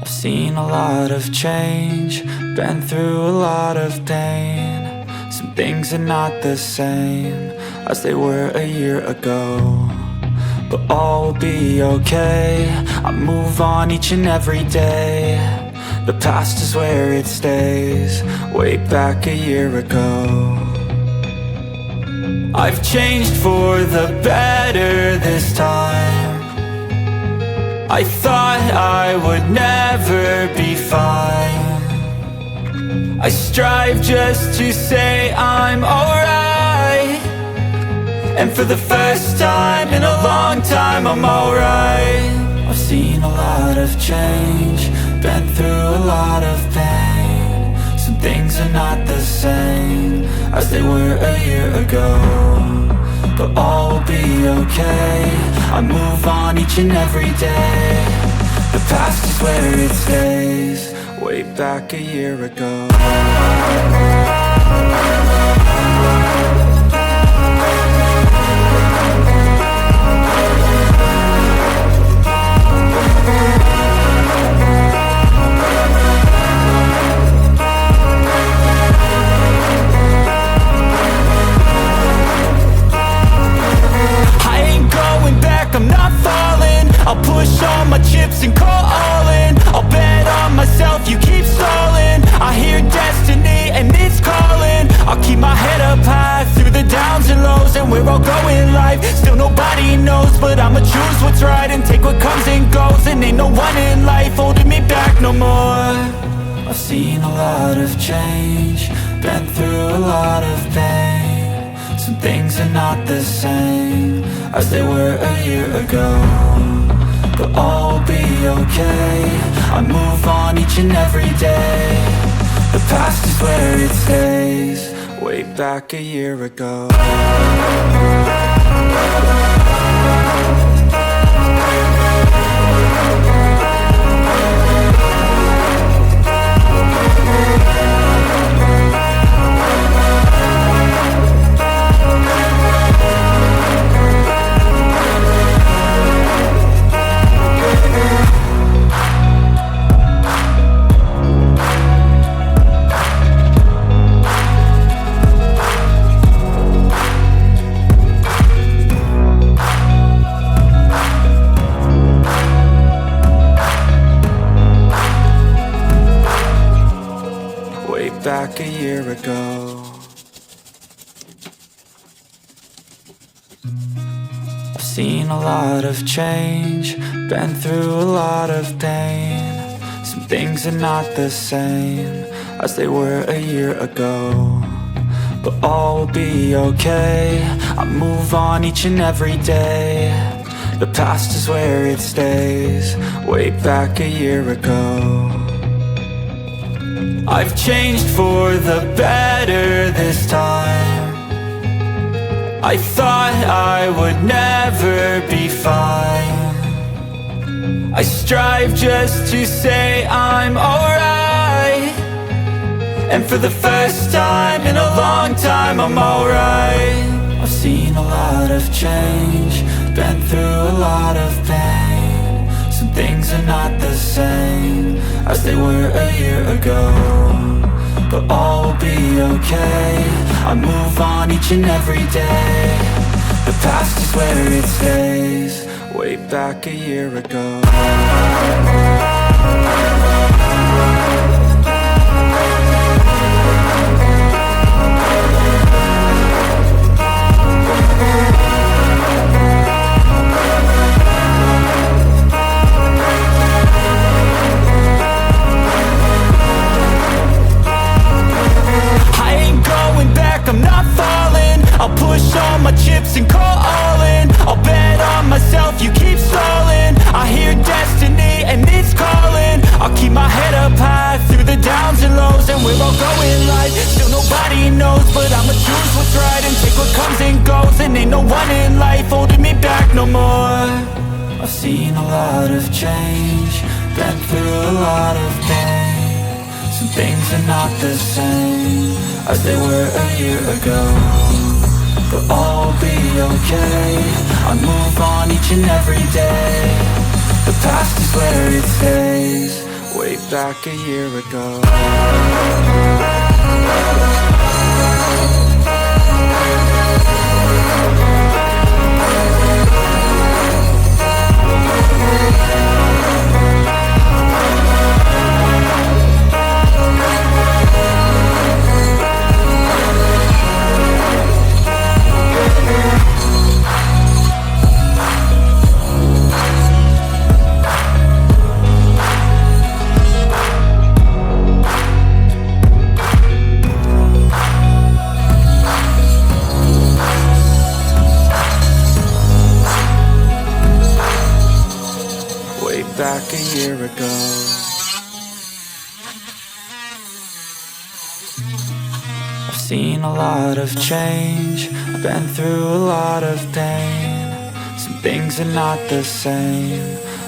I've seen a lot of change, been through a lot of pain. Some things are not the same as they were a year ago, but all will be okay. I move on each and every day. The past is where it stays, way back a year ago. I've changed for the better this time. I thought I would never be fine. I strive just to say I'm alright, and for the first time in a long time I'm alright. I've seen a lot of change, been through a lot of pain. Some things are not the same as they were a year ago, but all will be okay. I move on each and every day. The past is where it stays, way back a year ago. I'm not falling, I'll push all my chips and call all in. I'll bet on myself, you keep stalling. I hear destiny and it's calling. I'll keep my head up high through the downs and lows, and we're all going life. Still nobody knows, but I'ma choose what's right and take what comes and goes. And ain't no one in life holding me back no more. I've seen a lot of change, been through a lot of pain. Some things are not the same as they were a year ago, but all will be okay. I move on each and every day. The past is where it stays, way back a year ago. Back a year ago. I've seen a lot of change, been through a lot of pain. Some things are not the same as they were a year ago, but all will be okay. I move on each and every day. The past is where it stays, way back a year ago. I've changed for the better this time. I thought I would never be fine. I strive just to say I'm alright, and for the first time in a long time I'm alright. I've seen a lot of change, been through a lot of pain. Some things are not the same as they were a year ago, but all will be okay. I move on each and every day. The past is where it stays, way back a year ago. I'm not falling, I'll push all my chips and call all in. I'll bet on myself, you keep stalling. I hear destiny and it's calling. I'll keep my head up high through the downs and lows, and we're all going life. Still nobody knows, but I'ma choose what's right and take what comes and goes. And ain't no one in life holding me back no more. I've seen a lot of change, been through a lot of pain. Some things are not the same as they were a year ago, but all will be okay. I move on each and every day. The past is where it stays. Way back a year ago. Back a year ago. I've seen a lot of change, I've been through a lot of pain. Some things are not the same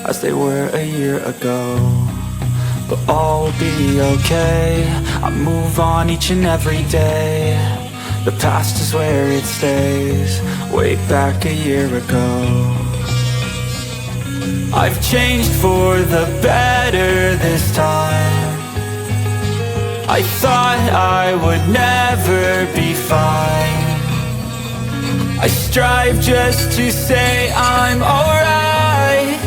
as they were a year ago, but all will be okay. I move on each and every day. The past is where it stays. Way back a year ago. I've changed for the better this time. I thought I would never be fine. I strive just to say I'm alright,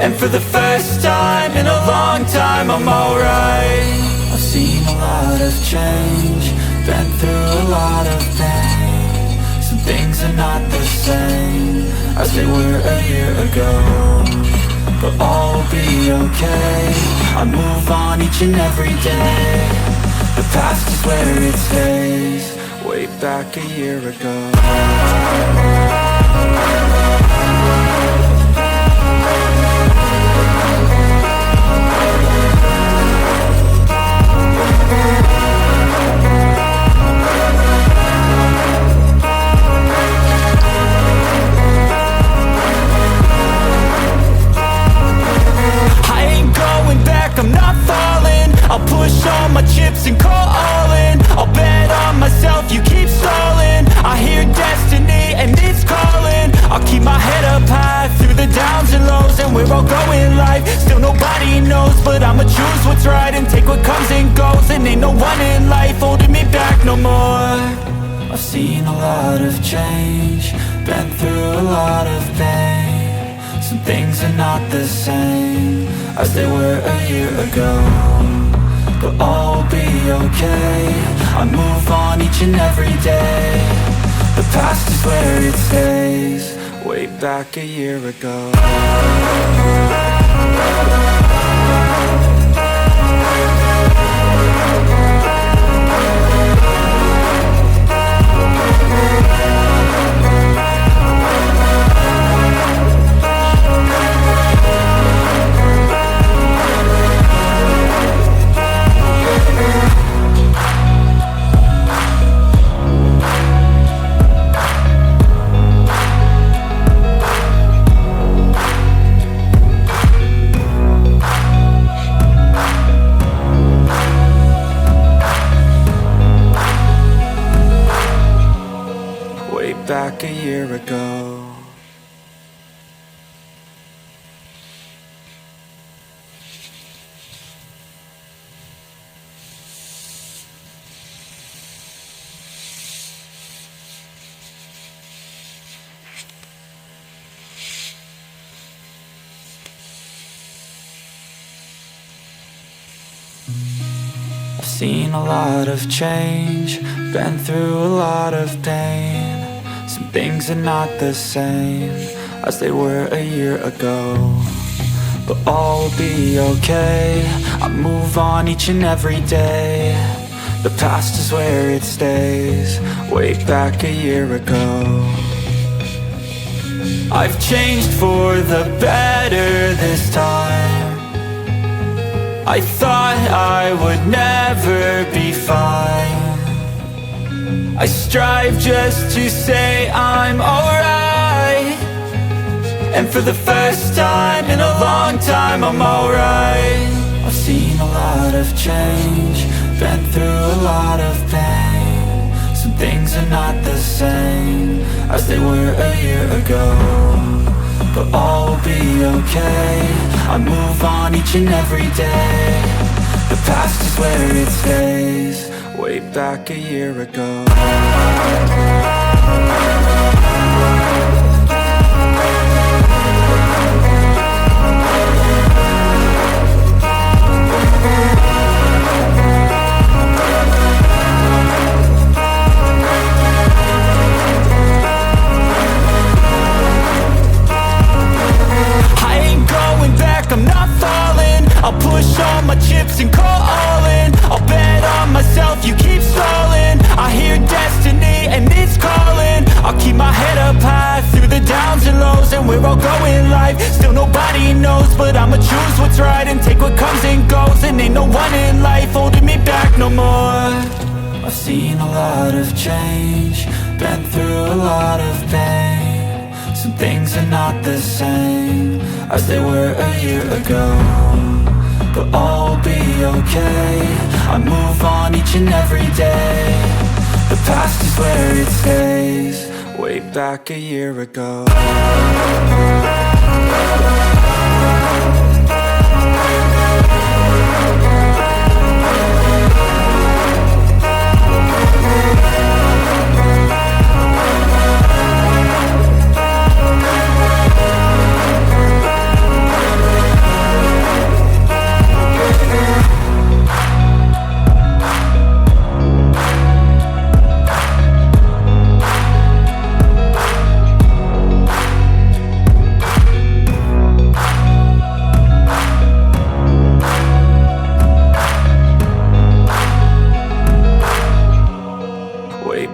and for the first time in a long time I'm alright. I've seen a lot of change, been through a lot of pain. Some things are not the same as they were a year ago, but all will be okay. I move on each and every day. The past is where it stays. Way back a year ago. I'm not falling, I'll push all my chips and call all in. I'll bet on myself, you keep stalling. I hear destiny and it's calling. I'll keep my head up high through the downs and lows, and we're all going life. Still nobody knows, but I'ma choose what's right and take what comes and goes. And ain't no one in life holding me back no more. I've seen a lot of change, been through a lot of pain. Some things are not the same as they were a year ago, but all will be okay. I move on each and every day. The past is where it stays. Way back a year ago. Back a year ago. I've seen a lot of change, been through a lot of pain. Some things are not the same as they were a year ago, but all will be okay. I move on each and every day. The past is where it stays. Way back a year ago. I've changed for the better this time. I thought I would never be fine. I strive just to say I'm alright, and for the first time in a long time I'm alright. I've seen a lot of change, been through a lot of pain. Some things are not the same as they were a year ago, but all will be okay. I move on each and every day. The past is where it stays. Way back a year ago. I'm not falling. I'll push all my chips and call all in. I'll bet on myself, you keep stalling. I hear destiny and it's calling. I'll keep my head up high through the downs and lows. And we're all going live, still nobody knows. But I'ma choose what's right and take what comes and goes. And ain't no one in life holding me back no more. I've seen a lot of change, been through a lot of pain. Some things are not the same as they were a year ago, but all will be okay. I move on each and every day. The past is where it stays. Way back a year ago.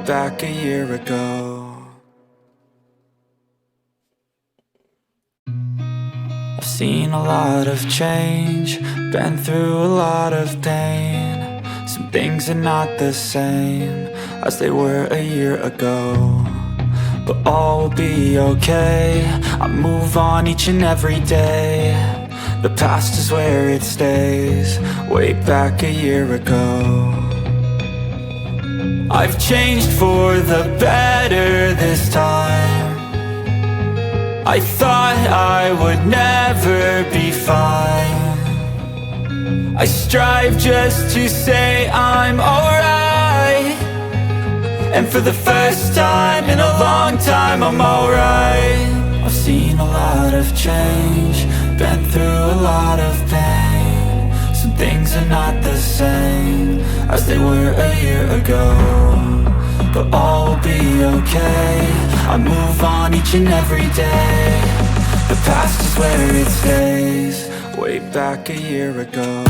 Back a year ago. I've seen a lot of change, been through a lot of pain. Some things are not the same as they were a year ago, but all will be okay. I move on each and every day. The past is where it stays. Way back a year ago. I've changed for the better this time. I thought I would never be fine. I strive just to say I'm alright. And for the first time in a long time I'm alright. I've seen a lot of change, been through a lot of pain. Some things are not the same as they were a year ago, but all will be okay. I move on each and every day. The past is where it stays. Way back a year ago.